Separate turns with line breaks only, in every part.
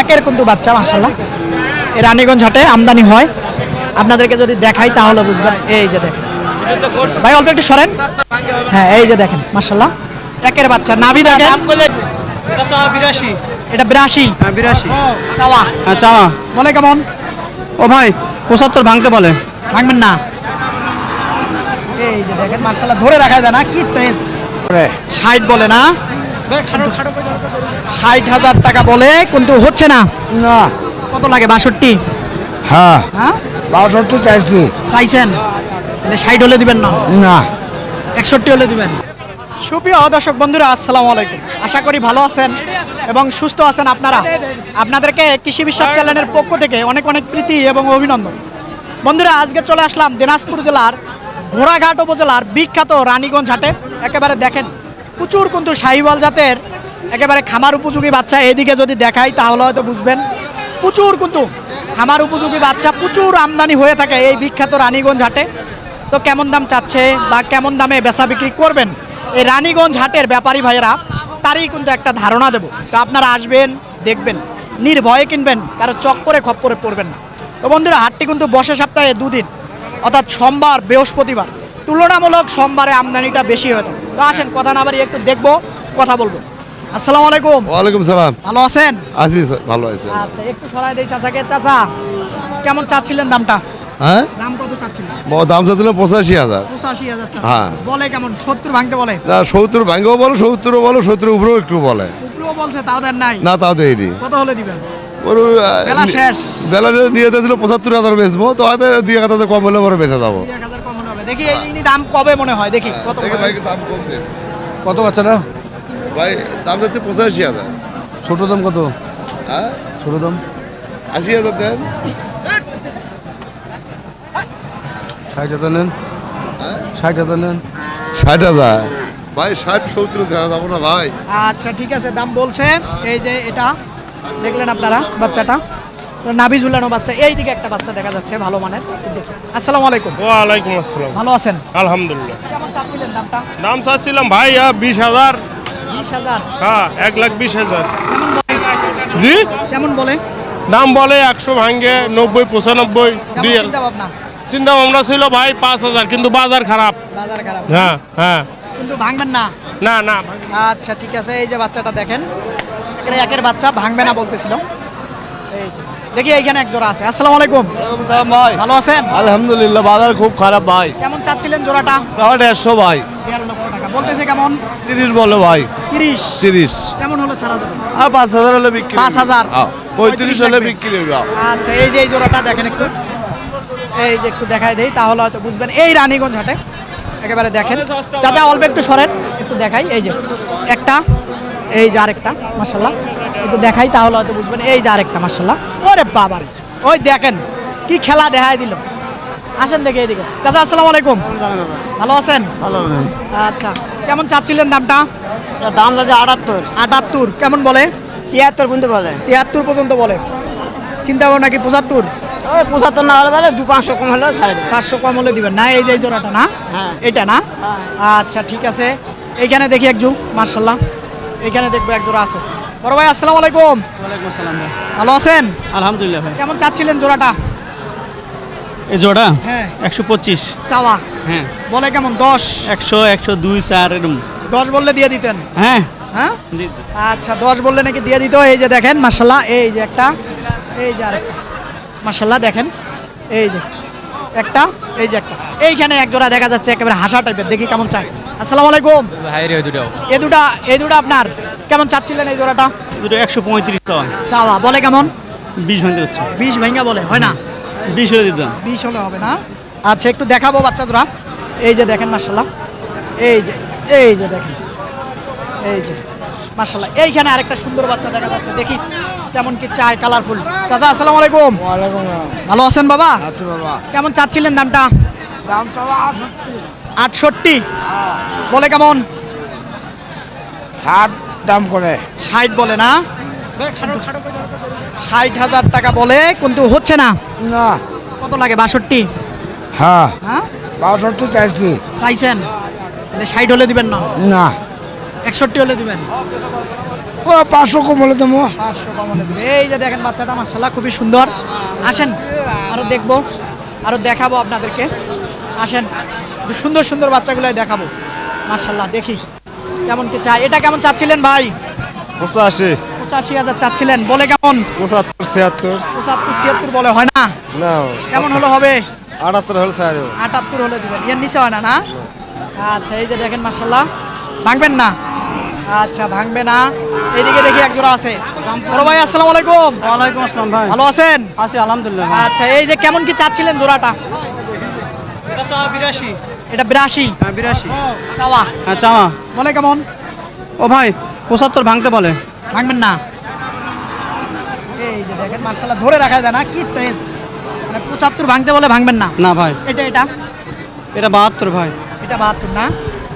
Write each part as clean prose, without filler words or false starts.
একের কিন্তু বাচ্চা মাশাআল্লাহ এই রানীগঞ্জ হাটে আমদানি হয়। আপনাদেরকে যদি দেখাই তাহলে বুঝবেন। এই যে দেখেন ভাই, অল্প একটু সরেন। হ্যাঁ, এই যে দেখেন মাশাআল্লাহ একের বাচ্চা। নাভি দেখেন,
এটা চাওয়া 82।
এটা 82।
হ্যাঁ 82
চাওয়া।
হ্যাঁ চাওয়া।
বলে কেমন?
ও ভাই 75 ভাঙতে বলে।
ভাঙবেন না। এই যে দেখেন মাশাআল্লাহ ধরে রাখা যায় না, কি তেজ। 60 বলে না, 60,000 টাকা বলে কিন্তু হচ্ছে না।
না।
কত লাগে? 62।
হ্যাঁ
হ্যাঁ
62 চাইছি।
চাইছেন, 60 হলে দিবেন না?
না
61 হলে দিবেন। সুপ্রিয় দর্শক বন্ধুরা, আসসালামু আলাইকুম। আশা করি ভালো আছেন এবং সুস্থ আছেন আপনারা। আপনাদেরকে কৃষি বিশ্বাস চ্যানেলের পক্ষ থেকে অনেক অনেক প্রীতি এবং অভিনন্দন। বন্ধুরা, আজকে চলে আসলাম দিনাজপুর জেলার ঘোড়াঘাট উপজেলার বিখ্যাত রানীগঞ্জ হাটে। একেবারে দেখেন প্রচুর কিন্তু শাহিওয়াল জাতের একেবারে খামার উপযোগী বাচ্চা। এদিকে যদি দেখাই তাহলে হয়তো বুঝবেন। প্রচুর কিন্তু খামার উপযোগী বাচ্চা প্রচুর আমদানি হয়ে থাকে এই বিখ্যাত রানীগঞ্জ হাটে। তো কেমন দাম চাচ্ছে বা কেমন দামে বেচা বিক্রি করবেন এই রানীগঞ্জ হাটের ব্যাপারী ভাইয়েরা, তারই কিন্তু একটা ধারণা দেবো। তো আপনারা আসবেন, দেখবেন, নির্ভয়ে কিনবেন, কারো চক্করে খপ্পরে পড়বেন না। তো বন্ধুরা, হাটটি কিন্তু বসে সপ্তাহে 2 দিন, অর্থাৎ সোমবার বৃহস্পতিবার। তুলনামূলক সোমবারে আমদানিটা বেশি হয়ে থাকে। তো আসেন, কথা না বাড়িয়ে একটু দেখবো, কথা বলবো। আসসালামু আলাইকুম।
ওয়ালাইকুম সালাম।
ভালো আছেন?
আছি স্যার, ভালো আছি।
আচ্ছা, একটু সরাই দেই চাচাকে। চাচা, কেমন চাচ্ছিলেন দামটা?
হ্যাঁ
দাম কত চাচ্ছিলেন?
দাম চাচ্ছিল 85,000।
85,000 চাচ্ছেন।
হ্যাঁ।
বলে কেমন? 70 ভাঙতে বলে?
না 70 ভাঙ্গেও বলো, 70ও বলো, 70 উপরেও একটু বলে।
উপরেও বলছে, তাও দেন নাই?
না তাও দেয়নি।
কত হলে দিবেন?
ওর
বেলা শেষ।
বেলা নিয়ে দিয়েছিল 75,000 বেচবো, তো হয়তো 2,000 কম হলে পরে বেঁচে যাবো।
1,000 কম হবে। দেখি এই দাম কবে মনে হয়, দেখি কত
দেখে
হয়।
ভাই দাম কম দেন।
কত বাচ্চারা?
ভাই দাম যাচ্ছে 85,000।
ছোট দাম কত?
হ্যাঁ
ছোট দাম
80,000 দেন।
60,000 নেন।
হ্যাঁ
60,000 নেন।
60,000 ভাই, 60-70 দেওয়া যাবো না ভাই।
আচ্ছা ঠিক আছে, দাম বলছে। এই যে এটা দেখলেন আপনারা বাচ্চাটা, তো নাভি ঝুলানো বাচ্চা। এইদিকে একটা বাচ্চা দেখা যাচ্ছে ভালো মানের, একটু দেখি। আসসালামু আলাইকুম।
ওয়ালাইকুম আসসালাম।
ভালো আছেন?
আলহামদুলিল্লাহ।
কেমন চাচ্ছিলেন দামটা?
দাম চাচ্ছিলাম ভাই 20,000।
20,000।
হ্যাঁ 1,20,000। জি,
কেমন বলে?
দাম বলে 100 ভাঙ্গে, 90, 95,
কেমন
2,000।
চিন্তা ভাবনা?
চিন্তা ভাবনা ছিল ভাই 5,000, কিন্তু বাজার খারাপ।
বাজার খারাপ,
হ্যাঁ হ্যাঁ।
কিন্তু ভাঙবেন না?
না না।
আচ্ছা ঠিক আছে। এই যে বাচ্চাটা দেখেন, একের বাচ্চা, ভাঙবে না বলতেছিল। এই যে দেখি এইখানে এক জোড়া আছে। আসসালামু আলাইকুম।
ভাই
ভালো আছেন?
আলহামদুলিল্লাহ, বাজার খুব খারাপ ভাই।
কেমন চাচ্ছিলেন জোড়াটা?
150 ভাই।
1.5 লক্ষ টাকা বলতেছে। কেমন?
30 বলো ভাই।
30 কেমন হলে ছাড়া যাবে?
আর 5,000 হলে বিক্রি।
5,000।
35 হলে বিক্রি হইবে।
আচ্ছা, এই যে এই জোড়াটা দেখেন একটু, এই যে একটু দেখাই দেই তাহলে হয়তো বুঝবেন। এই রানীগঞ্জ হাটে একেবারে দেখেন। চাচা অল্প একটু সরেন, একটু দেখাই। এই যে একটা, এই যে আরেকটা মাশাআল্লাহ, একটু দেখাই তাহলে হয়তো বুঝবেন। এই যে আরেকটা মাশাআল্লাহ। ওরে বাবারে, ওই দেখেন কি খেলা দেখাই দিল। আসেন দেখে এইদিকে। চাচা আসসালামু আলাইকুম। ভালো আছেন?
ভালো।
আচ্ছা, কেমন চাচ্ছিলেন দামটা?
দাম লাগে 78।
78 কেমন বলে?
73 পর্যন্ত বলে।
73 পর্যন্ত বলে। চিন্তা ভাবনা নাকি 75?
ওই 75 না হলে বলে 200-500 কম হলে ছাড়ে দেবে।
500 কম হলে দিবেন না? এই যে এই জোড়াটা না?
হ্যাঁ।
এটা না? আচ্ছা ঠিক আছে। এইখানে দেখি একজন মাশাআল্লাহ, এইখানে দেখবো এক জোড়া আছে। বড় ভাই আসসালামু আলাইকুম।
ওয়ালাইকুম আসসালাম ভাই।
ভালো আছেন?
আলহামদুলিল্লাহ ভাই।
কেমন চাচ্ছিলেন জোড়াটা?
এই জোড়া
হ্যাঁ
125।
চাওয়া।
হ্যাঁ
বলে কেমন? 10?
100, 102, 4 এরকম।
10 বললে দিয়ে দিতেন?
হ্যাঁ
হ্যাঁ আচ্ছা, 10 বললে নাকি দিয়ে দিত। এই যে দেখেন মাশাআল্লাহ, এই যে একটা, এই যে আরেকটা মাশাআল্লাহ দেখেন। এই যে একটা, এই যে একটা, এইখানে এক জোড়া দেখা যাচ্ছে একেবারে হাসা টাইপের। দেখি কেমন চাই। আসসালামু আলাইকুম।
ভাই রে দুটাও।
এই দুটা আপনার? কেমন চাচ্ছিলেন এই জোড়াটা?
দুটো 135 টাকা।
চাওয়া বলে কেমন?
20 ভাঙতে হচ্ছে।
20 ভাঙা বলে? হয় না?
20 হলে দিতাম।
20 হলে হবে না? আচ্ছা একটু দেখাবো বাচ্চা জোড়া। এই যে দেখেন মাশাআল্লাহ, এই যে, এই যে দেখেন, এই যে মাশাআল্লাহ। এইখানে আরেকটা সুন্দর বাচ্চা দেখা যাচ্ছে। দেখি কেমন কি চাই, কালারফুল। চাচা আসসালামু আলাইকুম।
ওয়ালাইকুম আসসালাম।
ভালো আছেন বাবা?
আচ্ছা বাবা।
কেমন চাচ্ছিলেন দামটা?
দাম তো
68 বলে কেমন?
60 দাম করে।
60 বলে না? 60,000 টাকা বলে কিন্তু হচ্ছে না।
না।
কত লাগে? 62?
হ্যাঁ
হ্যাঁ
62 চাইছি।
চাইছেন, 60 হলে দিবেন না?
না
61 হলে দিবেন।
ও 500 কম হলে দেবো।
500 কমলে দিবে। এই যে দেখেন বাচ্চাটা মাশাআল্লাহ খুবই সুন্দর। আসেন আরো দেখবো, আরো দেখাবো আপনাদেরকে। আসেন একটু সুন্দর সুন্দর বাচ্চাগুলাই দেখাবো। মাশাআল্লাহ দেখি কেমন কি চাই। এটা কেমন চাচ্ছিলেন ভাই?
85
85,000 চাচ্ছিলেন, বলে কেমন?
75 76
75 76 বলে হয় না,
না
কেমন হলো হবে?
78 হলে ছাড়া দেবো।
78 হলে দিবেন, এর নিচে হয় না না? আচ্ছা এই যে দেখেন মাশাআল্লাহ, ভাঙবেন না? আচ্ছা ভাঙবে না। এইদিকে দেখি এক জোড়া আছে। বড় ভাই আসসালামু আলাইকুম।
ওয়ালাইকুম আসসালাম ভাই।
ভালো আছেন?
আছি আলহামদুলিল্লাহ।
আচ্ছা এই যে কেমন কি চাচ্ছিলেন জোড়াটা?
এটা চাওয়া 82।
এটা 82
হ্যাঁ 82।
চাওয়া,
হ্যাঁ চাওয়া।
বলে কেমন?
ও ভাই 75 ভাঙতে বলে।
ভাঙবেন না? এই যে দেখেন মাশাআল্লাহ ধরে রাখা যায় না, কি তেজ। মানে 75 ভাঙতে বলে ভাঙবেন না?
না ভাই,
এটা
এটা 72 ভাই।
এটা 72 না?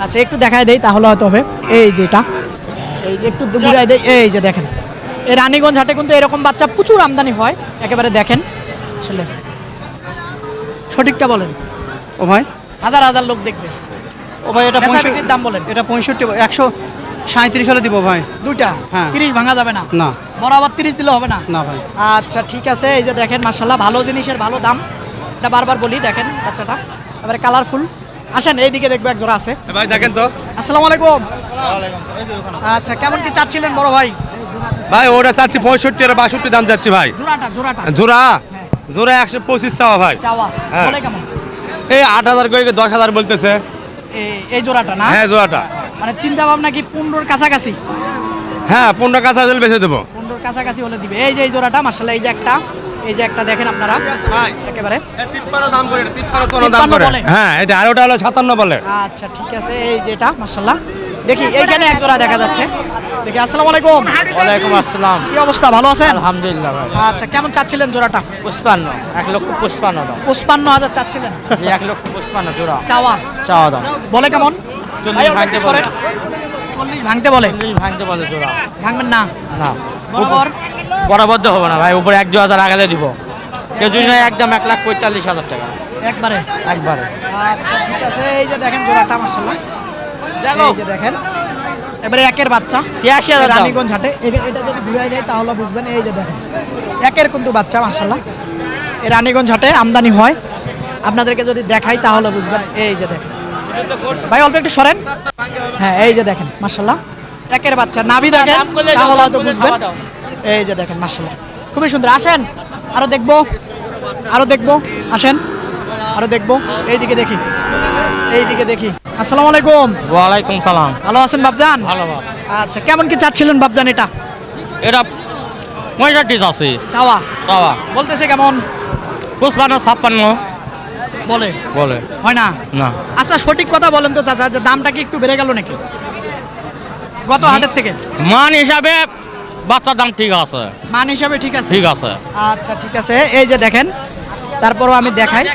আচ্ছা একটু দেখায় দেই তাহলে হয়তো হবে। এই যে এটা, এই যে একটু ঘুরাই দেই। এই যে দেখেন এই রানীগঞ্জ হাটে কিন্তু এরকম বাচ্চা প্রচুর আমদানি হয়। একেবারে দেখেন আসলে সঠিকটা বলেন।
ও ভাই,
হাজার হাজার লোক দেখবে।
ও ভাই এটা
বেচা বিক্রির দাম বলেন।
এটা 65 137 হলে দিব ভাই।
দুইটা
হ্যাঁ।
30 ভাঙা যাবে না?
না
বরাবর 30 দিলে হবে না?
না ভাই।
আচ্ছা ঠিক আছে। এই যে দেখেন মাশাআল্লাহ ভালো জিনিসের ভালো দাম, এটা বারবার বলি। দেখেন বাচ্চাটা এবারে কালারফুল। আসেন এইদিকে দেখবো এক জোড়া আছে।
ভাই দেখেন তো
আসসালামু আলাইকুম। আচ্ছা কেমন কি চাচ্ছিলেন বড় ভাই?
ভাই ওটা চাচ্ছি 65 আর 62 দাম যাচ্ছে ভাই।
জোড়াটা জোড়াটা
জোড়া জোড়া 125 চাওয়া ভাই।
চাওয়া,
হ্যাঁ।
বলে কেমন?
এই 8000 করে 10000 বলতেছে।
এই জোড়াটা না?
হ্যাঁ জোড়াটা।
মানে চিন্তা ভাবনা কি 15 কাছাকাছি?
হ্যাঁ 15 কাঁচা হলে বেচে দেবো।
15 কাছাকাছি হলে দিবে। এই যে এই জোড়াটা মাশাআল্লাহ, এই যে একটা, এই যে একটা দেখেন আপনারা একেবারে
53 দাম করে 53 দাম
53
করে।
বলে?
হ্যাঁ এটা আর ওটা হলো 57 বলে।
আচ্ছা ঠিক আছে। এই যে এটা মাশাআল্লাহ দেখি এইখানে এক জোড়া দেখা যাচ্ছে। দেখি আসসালামু আলাইকুম।
ওয়ালাইকুম আসসালাম।
কি অবস্থা, ভালো আছেন?
আলহামদুলিল্লাহ ভাই।
আচ্ছা কেমন চাচ্ছিলেন জোড়াটা?
55 1,55,000 দাম।
55,000 চাচ্ছিলেন?
জি 1,55,000 জোড়া।
চাওয়া,
চাওয়া দাম।
বলে কেমন?
40 ভাঙতে বলে।
40 ভাঙতে বলে?
40 ভাঙতে বলে জোড়া।
ভাঙবেন না?
না
বরাবর
বরাবর হবে না ভাই, উপরে 1-2,000 আগালে দিব। কেউ যদি না একদম 1,45,000 টাকা
একবারে?
একবারে।
আচ্ছা ঠিক আছে। এই যে দেখেন জোড়াটা মাশাআল্লাহ, এই যে দেখেন এবারে একের বাচ্চা
86,000 দাম।
রানীগঞ্জ হাটে। এটা যদি ঘুরাই দেয় তাহলে বুঝবেন। এই যে দেখেন একের কিন্তু বাচ্চা মাশাআল্লাহ এই রানীগঞ্জ হাটে আমদানি হয়। আপনাদেরকে যদি দেখাই তাহলে বুঝবেন। এই যে দেখেন ভাই অল্প একটু সরেন। হ্যাঁ এই যে দেখেন মাশাআল্লাহ একের বাচ্চা, নাভি দেখেন তাহলে হয়তো বুঝবেন। এই যে দেখেন মাশাআল্লাহ খুবই সুন্দর। আসেন আরো দেখবো, আরো দেখবো। আসেন আরো দেখবো। এইদিকে দেখি, এইদিকে দেখি। আসসালামু আলাইকুম।
ওয়ালাইকুম সালাম।
ভালো আছেন বাপজান?
ভালো ভালো।
আচ্ছা কেমন কি চাচ্ছিলেন বাপজান এটা?
এটা 65 আছে
চাওয়া,
চাওয়া।
বলতেছে কেমন?
55-56
বলে
বলে।
হয় না?
না
আচ্ছা সঠিক কথা বলেন তো চাচা, যে দামটা কি একটু বেড়ে গেল নাকি গত হাটের থেকে?
মান হিসাবে বাচ্চার দাম ঠিক আছে,
মান হিসাবে ঠিক আছে?
ঠিক আছে।
আচ্ছা ঠিক আছে। এই যে দেখেন, তারপরও আমি দেখাই।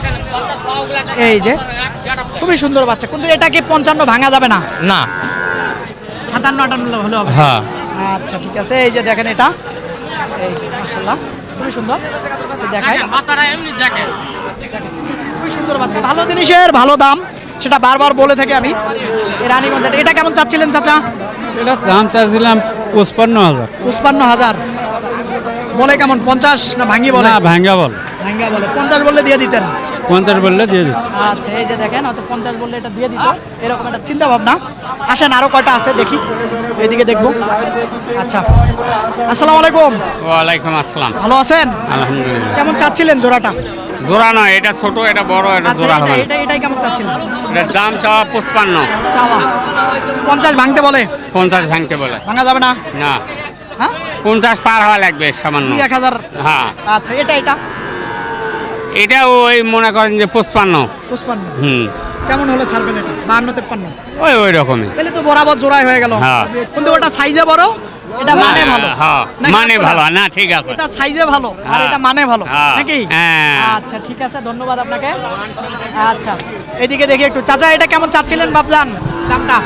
এই যে খুবই সুন্দর বাচ্চা, কিন্তু এটা কি 55 ভাঙা যাবে না?
না
57-58 হলে হবে?
হ্যাঁ
আচ্ছা ঠিক আছে। এই যে দেখেন এটা, এই যে মাশাআল্লাহ খুবই সুন্দর। একটু দেখাই।
বাচ্চারা এমনি দেখে।
খুবই সুন্দর বাচ্চা, ভালো জিনিসের ভালো দাম, সেটা বারবার বলে থাকি আমি। এই রানীগঞ্জ হাটে। এটা কেমন চাচ্ছিলেন চাচা?
এটা দাম চাইছিলাম 55,000।
55,000 বলে কেমন? 50 না ভাঙ্গি বলে?
ভাঙ্গা বল।
ভাঙ্গা বলে। 50 বললে দিয়ে দিতেন?
50 বললে দিয়ে দিই।
আচ্ছা এই যে দেখেন হয়তো 50 বললে এটা দিয়ে দিত, এরকম একটা চিন্তা ভাবনা। আসেন আরো কয়টা আছে দেখি, এদিকে দেখবো। আচ্ছা আসসালামু আলাইকুম।
ওয়ালাইকুম আসসালাম।
ভালো আছেন?
আলহামদুলিল্লাহ।
কেমন চাচ্ছিলেন জোড়াটা?
জোড়া নয়, এটা ছোট, এটা বড়, এটা
আচ্ছা
জোড়া হবে না।
এটাই কেমন চাচ্ছিলেন?
এটার দাম চাওয়া 55,
চাওয়া 50 ভাঙতে বলে?
50 ভাঙতে বলে।
ভাঙা যাবে না?
না
হ্যাঁ
50 পার হওয়া লাগবে সামান্য।
2-1000।
হ্যাঁ
আচ্ছা এটা
এটা ওই মনে করেন যে 55।
55 কেমন হলে ছাড়বেন এটা? 52-53?
ওই রকমই।
তাহলে তো বরাবর জোড়াই হয়ে গেল।
হ্যাঁ।
কিন্তু ওটা সাইজে বড়, এটা মানে ভালো।
হ্যাঁ
নাকি
মানে
আপনারা?
ভালো না, ঠিক আছে।
এটা সাইজে ভালো আর
হ্যাঁ।
এটা মানে ভালো
হ্যাঁ।
নাকি?
হ্যাঁ।
আচ্ছা ঠিক আছে, ধন্যবাদ আপনাকে। আচ্ছা এদিকে দেখি একটু। চাচা এটা কেমন চাচ্ছিলেন বাপজান দামটা?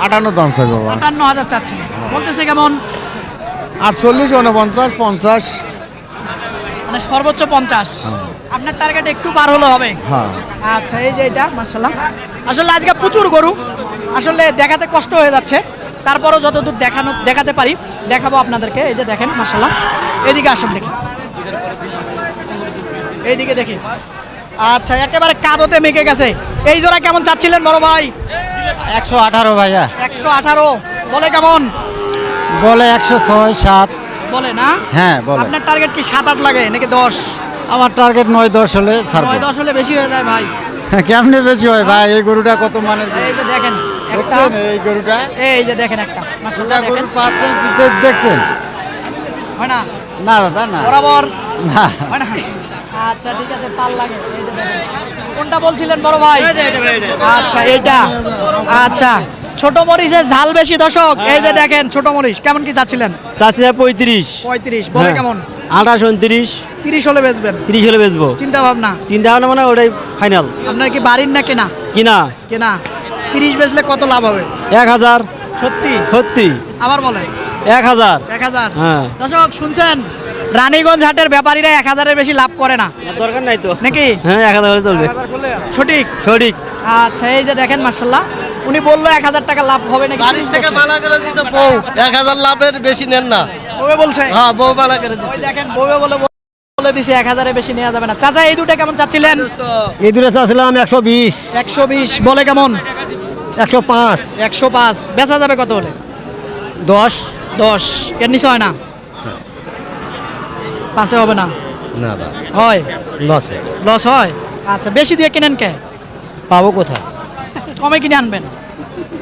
58 দাম চাই বাবা।
58,000 চাচ্ছিলেন, বলতেছে কেমন?
48 49 50।
মানে সর্বোচ্চ 50। আপনার টার্গেট একটু পার হলে হবে?
হ্যাঁ
আচ্ছা এই যে এটা মাশাআল্লাহ, আসলে আজকে প্রচুর গরু, আসলে দেখাতে কষ্ট হয়ে যাচ্ছে। তারপরও যতদূর দেখাতে পারি দেখাবো আপনাদেরকে। এই যে দেখেন মাশাআল্লাহ, এদিকে আসেন দেখি, এইদিকে দেখি। আচ্ছা, একেবারে কাদোতে মেখে গেছে। এই জোড়া কেমন চাচ্ছিলেন বড় ভাই?
118 ভাইয়া,
118 বলে কেমন?
বলে 106 7।
বলে না?
হ্যাঁ বলে।
আপনার টার্গেট কি 7-8 লাগে নাকি 10?
আমার টার্গেট 9-10 হলে ছাড়বো।
9-10 হলে বেশি হয়ে যায় ভাই।
কেমনে বেশি হয় ভাই? এই গরুটা কত মানের গরু?
এই যে দেখেন একটা,
দেখছেন এই গরুটা?
এই যে দেখেন একটা মাশাআল্লাহ দেখেন।
গরুর 5 টাইম দিতে দেখছেন?
হয় না?
না দাদা না।
বরাবর
না।
হয় না? আচ্ছা ঠিক আছে, পাল লাগে। এই যে দেখেন, কোনটা বলছিলেন বড় ভাই? আচ্ছা এইটা। আচ্ছা, ছোট মরিচের ঝাল বেশি দর্শক। এই যে দেখেন ছোট মরিচ কেমন কি চাচ্ছিলেন?
চাষিরা 35,
35 বলে কেমন?
28, 29,
30 হলে বেচবেন?
30 হলে বেচবো।
চিন্তা ভাবনা
চিন্তা ভাবনা মানে ওটাই ফাইনাল।
আপনার কি বাড়ির না কেনা?
কিনা
কেনা। 30 বেচলে কত লাভ হবে?
1000,
সত্যি?
সত্যি
আবার বলেন।
1000।
1000।
হ্যাঁ।
দর্শক শুনছেন, রানীগঞ্জ হাটের ব্যাপারীরা 1000-এর বেশি লাভ করে না
দরকার নাই তো
নাকি?
হ্যাঁ 1000 হলে চলবে।
সঠিক?
সঠিক।
আচ্ছা, এই যে দেখেন মাশাআল্লাহ, উনি বললো 1000 টাকা লাভ হবে নাকি?
বাড়ির থেকে মানা করে দিছে বউ, 1000 লাভের বেশি নেন না।
বউয়ে বলছে?
হ্যাঁ, বউ মানা করে
ওই
দিছে।
দেখেন বউয়ে বলে দিছে 1000-এর বেশি নেওয়া যাবে না। চাচা এই দুটো কেমন চাচ্ছিলেন?
এই দূরে চাচ্ছিলাম 120,
120 বলে কেমন?
105,
105 বেচা যাবে কত হলে?
10।
10 এর নিচে হয় না? পাশে হবে না?
না দাদা
হয়?
লসে।
লস হয়? আচ্ছা, বেশি দিয়ে কিনেন কে?
পাবো কোথায়?
কমে কিনে আনবেন।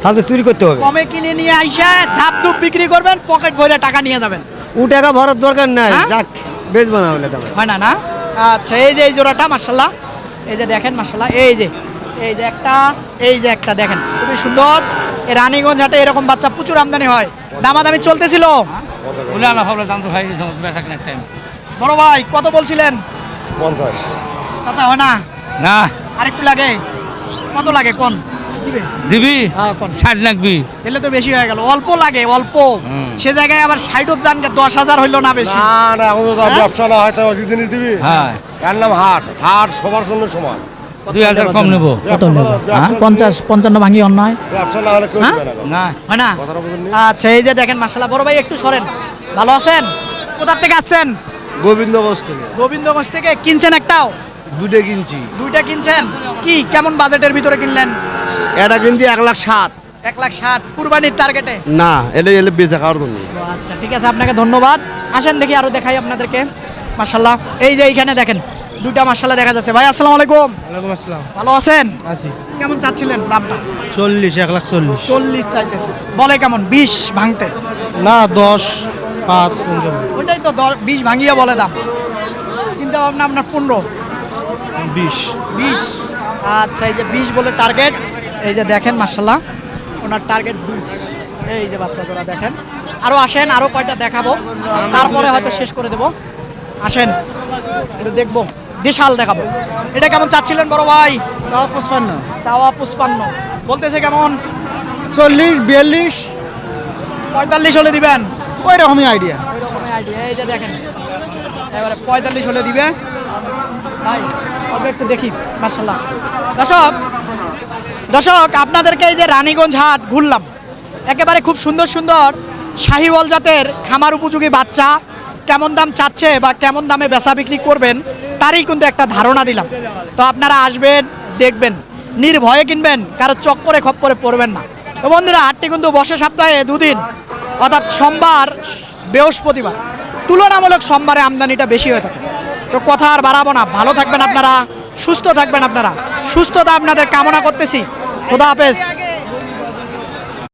তাহলে চুরি করতে হবে।
কমে কিনে নিয়ে আইসা ধাপ ধুপ বিক্রি করবেন, পকেট ভরে টাকা নিয়ে যাবেন।
ও টাকা ভরার দরকার নাই,
হ্যাঁ?
যাক বেচবো না হলে তোমার।
হয় না না? আচ্ছা, এই যে এই জোড়াটা মাশাআল্লাহ, এই যে দেখেন মাশাআল্লাহ, এই যে একটা, এই যে একটা দেখেন খুবই সুন্দর। এই রানীগঞ্জ হাটে এরকম বাচ্চা প্রচুর আমদানি হয়। দামাদামি চলতেছিল।
বলে না ভাবলে দাম তো ভাই বেচা কিনার টাইম।
বড় ভাই কত বলছিলেন?
50।
চাচা হয় না?
না
আরেকটু লাগে? কত লাগে কোন দিবে?
দিবি
হ্যাঁ কোন?
60 লাগবি।
এলে তো বেশি হয়ে গেল। অল্প লাগে অল্প। সে জায়গায় আবার 60 জান 10,000 হইলো না বেশি?
না না, এখন তো
হ্যাঁ?
ব্যবসা না হয়তো ওই জিনিস দিবি।
হ্যাঁ
এর নাম হাট, হাট সবার জন্য সমান।
2000 কম নেবো।
কত নেব? 50-55 ভাঙি অন্যায়
ব্যবসা না হলে কেউ
হ্যাঁ?
দিবে না।
না
হয় না?
কথাটা বুঝলেন?
আচ্ছা, এই যে দেখেন মাশাআল্লাহ, বড় ভাই একটু সরেন। ভালো আছেন? কোথা থেকে আসছেন?
গোবিন্দগঞ্জ থেকে
গোবিন্দগঞ্জ থেকে। কিনছেন একটাও?
দুটো কিনছি।
দুইটা কিনছেন? কি কেমন বাজেটের ভিতরে কিনলেন?
এটা কিনছি 1,60,000।
1,60,000 কুরবানির টার্গেটে?
না, এলে এলে বেচা খাওয়ার জন্য।
আচ্ছা ঠিক আছে, আপনাকে ধন্যবাদ। আসেন দেখি আরো দেখাই আপনাদেরকে। মাশাআল্লাহ, এই যে এইখানে দেখেন দুইটা মাশাআল্লাহ দেখা যাচ্ছে। ভাই আসসালামু আলাইকুম।
ওয়ালাইকুম আসসালাম।
ভালো আছেন?
আছি।
কেমন চাচ্ছিলেন দামটা?
40, 140।
40 চাইতেছে। বলে কেমন? 20 ভাঙতে?
না 10, 5
ওইটাই তো 20 ভাঙিয়ে বলে দাম। চিন্তা ভাবনা আপনার 15?
20।
20। আচ্ছা, এই যে 20 বলে টার্গেট। এই যে দেখেন মাশাআল্লাহ, ওনার টার্গেট 20। এই যে বাচ্চা জোড়া দেখেন। আরো আসেন, আরো কয়টা দেখাবো, তারপরে হয়তো শেষ করে দেব। আসেন একটু দেখবো, দেশাল দেখাবো। এটা কেমন চাচ্ছিলেন বড় ভাই?
55,
চাওয়া 55 বলতেছে কেমন?
40, 42
45 হলে দিবেন?
ওই রকমই আইডিয়া।
ওই রকমই আইডিয়া। এই যে দেখেন এবারে 45 হলে দিবে ভাই। অল্প একটু দেখি মাশাআল্লাহ। দর্শক আপনাদেরকে এই যে রানীগঞ্জ হাট ঘুরলাম, একেবারে খুব সুন্দর সুন্দর শাহিওয়াল জাতের খামার উপযোগী বাচ্চা কেমন দাম চাচ্ছে বা কেমন দামে বেচা বিক্রি করবেন তারই কিন্তু একটা ধারণা দিলাম। তো আপনারা আসবেন, দেখবেন, নির্ভয়ে কিনবেন, কারো চক্করে খপ্পরে পড়বেন না। তো বন্ধুরা, হাটটি কিন্তু বসে সপ্তাহে 2 দিন, অর্থাৎ সোমবার বৃহস্পতিবার। তুলনামূলক সোমবারে আমদানিটা বেশি হয়ে থাকে। তো কথা আর বাড়াবো না, ভালো থাকবেন আপনারা, সুস্থ থাকবেন আপনারা, সুস্থতা আপনাদের কামনা করতেছি। খোদা হাফেজ।